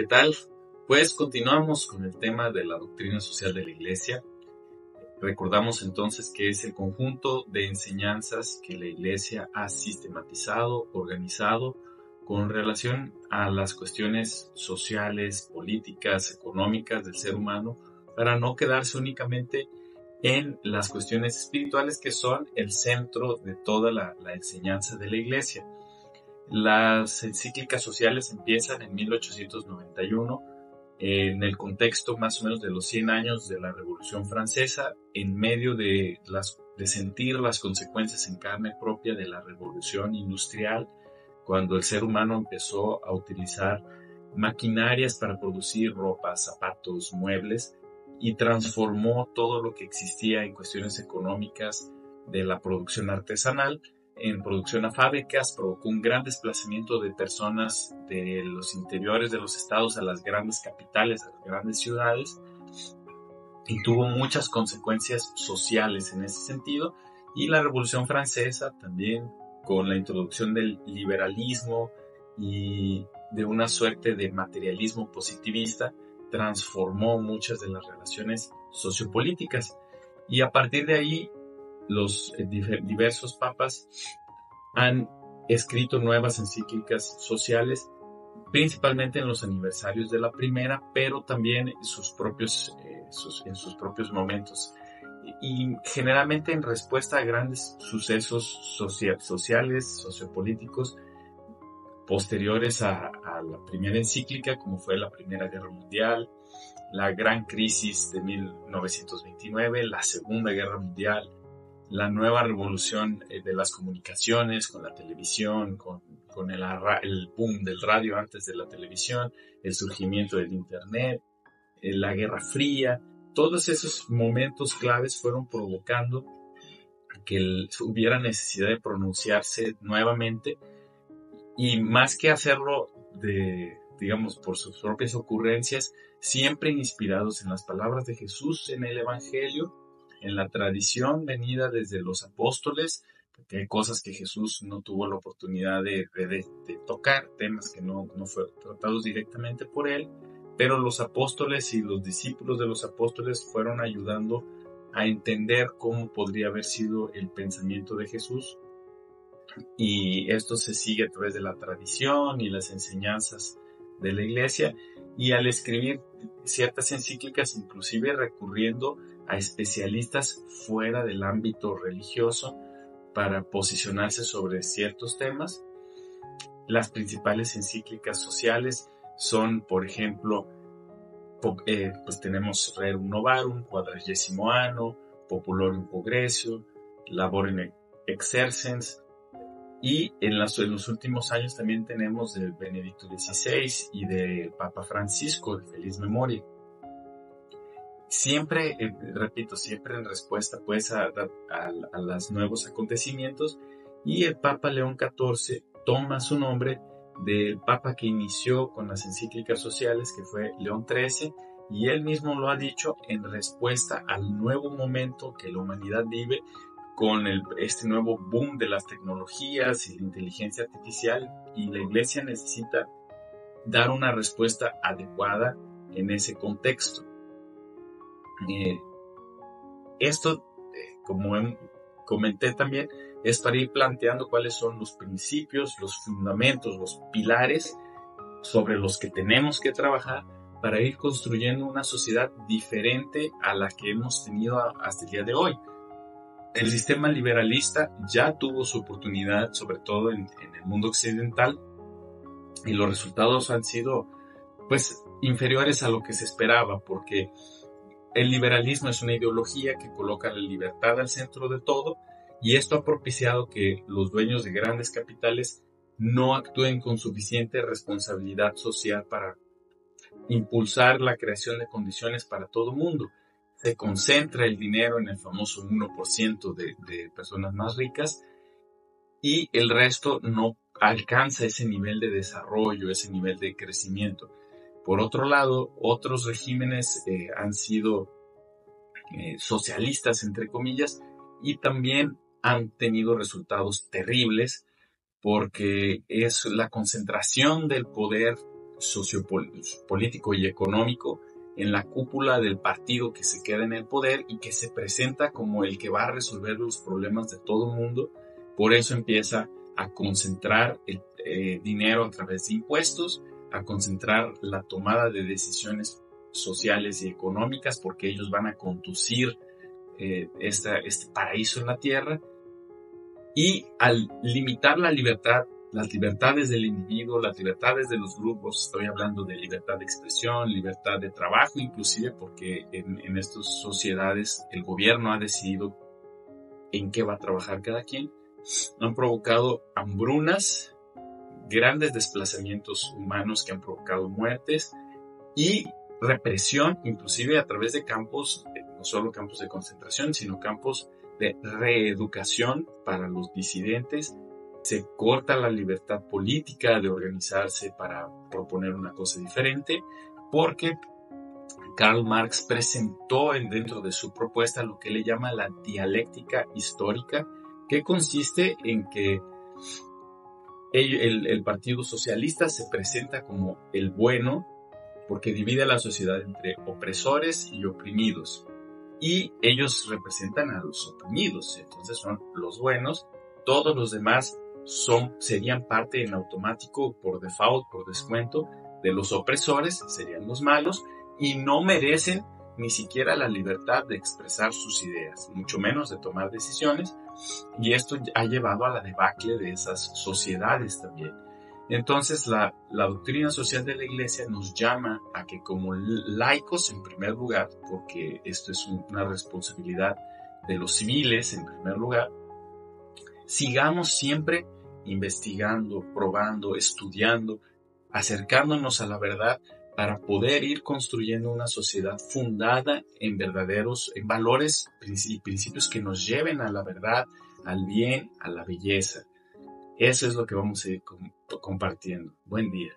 ¿Qué tal? Pues continuamos con el tema de la doctrina social de la Iglesia. Recordamos entonces que es el conjunto de enseñanzas que la Iglesia ha sistematizado, organizado con relación a las cuestiones sociales, políticas, económicas del ser humano, para no quedarse únicamente en las cuestiones espirituales que son el centro de toda la enseñanza de la Iglesia. Las encíclicas sociales empiezan en 1891, en el contexto más o menos de los 100 años de la Revolución Francesa, en medio de sentir las consecuencias en carne propia de la Revolución Industrial, cuando el ser humano empezó a utilizar maquinarias para producir ropa, zapatos, muebles, y transformó todo lo que existía en cuestiones económicas de la producción artesanal en producción a fábricas, provocó un gran desplazamiento de personas de los interiores de los estados a las grandes capitales, a las grandes ciudades, y tuvo muchas consecuencias sociales en ese sentido. Y la Revolución Francesa también, con la introducción del liberalismo y de una suerte de materialismo positivista, transformó muchas de las relaciones sociopolíticas. Y a partir de ahí, los diversos papas han escrito nuevas encíclicas sociales, principalmente en los aniversarios de la primera, pero también en sus propios momentos. Y generalmente en respuesta a grandes sucesos sociales, sociopolíticos, posteriores a la primera encíclica, como fue la Primera Guerra Mundial, la gran crisis de 1929, la Segunda Guerra Mundial, la nueva revolución de las comunicaciones, con la televisión, con el boom del radio antes de la televisión, el surgimiento del Internet, la Guerra Fría. Todos esos momentos claves fueron provocando que hubiera necesidad de pronunciarse nuevamente, y más que hacerlo digamos, por sus propias ocurrencias, siempre inspirados en las palabras de Jesús en el Evangelio, en la tradición venida desde los apóstoles, porque hay cosas que Jesús no tuvo la oportunidad de tocar, temas que no fueron tratados directamente por él, pero los apóstoles y los discípulos de los apóstoles fueron ayudando a entender cómo podría haber sido el pensamiento de Jesús, y esto se sigue a través de la tradición y las enseñanzas de la Iglesia, y al escribir ciertas encíclicas, inclusive recurriendo a especialistas fuera del ámbito religioso para posicionarse sobre ciertos temas. Las principales encíclicas sociales son, por ejemplo, pues tenemos Rerum Novarum, Quadragesimo Anno, Populorum Progressio, Laborem Exercens, y en los últimos años también tenemos de Benedicto XVI y del Papa Francisco, de feliz memoria. Siempre, repito, siempre en respuesta pues a los nuevos acontecimientos, y el Papa León XIV toma su nombre del Papa que inició con las encíclicas sociales, que fue León XIII, y él mismo lo ha dicho en respuesta al nuevo momento que la humanidad vive, con este nuevo boom de las tecnologías y la inteligencia artificial, y la Iglesia necesita dar una respuesta adecuada en ese contexto. Esto, como comenté también, es para ir planteando cuáles son los principios, los fundamentos, los pilares sobre los que tenemos que trabajar para ir construyendo una sociedad diferente a la que hemos tenido hasta el día de hoy. El sistema liberalista ya tuvo su oportunidad, sobre todo en el mundo occidental, y los resultados han sido pues inferiores a lo que se esperaba, porque el liberalismo es una ideología que coloca la libertad al centro de todo, y esto ha propiciado que los dueños de grandes capitales no actúen con suficiente responsabilidad social para impulsar la creación de condiciones para todo el mundo. Se concentra el dinero en el famoso 1% de personas más ricas, y el resto no alcanza ese nivel de desarrollo, ese nivel de crecimiento. Por otro lado, otros regímenes han sido socialistas, entre comillas, y también han tenido resultados terribles, porque es la concentración del poder sociopolítico y económico en la cúpula del partido que se queda en el poder y que se presenta como el que va a resolver los problemas de todo el mundo. Por eso empieza a concentrar el dinero a través de impuestos, a concentrar la tomada de decisiones sociales y económicas, porque ellos van a conducir este paraíso en la tierra. Y al limitar la libertad, las libertades del individuo, las libertades de los grupos, estoy hablando de libertad de expresión, libertad de trabajo, inclusive porque en estas sociedades el gobierno ha decidido en qué va a trabajar cada quien, han provocado hambrunas, grandes desplazamientos humanos que han provocado muertes y represión, inclusive a través de campos, no solo campos de concentración, sino campos de reeducación para los disidentes. Se corta la libertad política de organizarse para proponer una cosa diferente, porque Karl Marx presentó dentro de su propuesta lo que le llama la dialéctica histórica, que consiste en que el Partido Socialista se presenta como el bueno, porque divide a la sociedad entre opresores y oprimidos. Y ellos representan a los oprimidos, entonces son los buenos. Todos los demás serían parte en automático, por default, por descuento, de los opresores, serían los malos, y no merecen ni siquiera la libertad de expresar sus ideas, mucho menos de tomar decisiones. Y esto ha llevado a la debacle de esas sociedades también. Entonces la doctrina social de la Iglesia nos llama a que como laicos en primer lugar, porque esto es una responsabilidad de los civiles en primer lugar, sigamos siempre investigando, probando, estudiando, acercándonos a la verdad para poder ir construyendo una sociedad fundada en en valores y principios que nos lleven a la verdad, al bien, a la belleza. Eso es lo que vamos a ir compartiendo. Buen día.